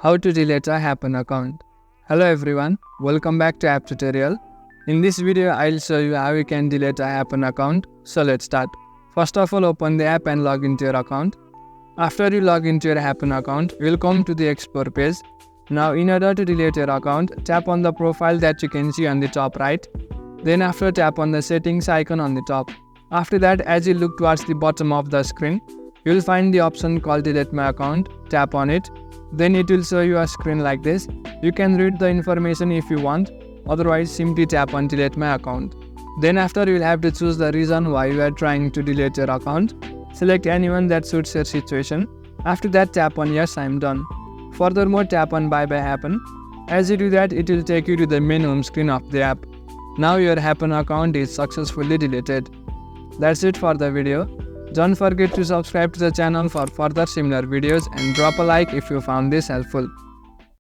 How to delete a Happn account. Hello everyone, welcome back to app tutorial. In this video, I'll show you how you can delete a Happn account. So let's start. First of all, open the app and log into your account. After you log into your Happn account, you'll come to the explore page. Now in order to delete your account, tap on the profile that you can see on the top right. Then after, tap on the settings icon on the top. After that, as you look towards the bottom of the screen, you'll find the option called delete my account. Tap on it. Then it will show you a screen like this. You can read the information if you want, otherwise simply tap on delete my account. Then after, you'll have to choose the reason why you are trying to delete your account. Select anyone that suits your situation. After that, tap on yes, I'm done. Furthermore, tap on bye bye Happn. As you do that, it will take you to the main home screen of the app. Now your Happn account is successfully deleted. That's it for the video. Don't forget to subscribe to the channel for further similar videos and drop a like if you found this helpful.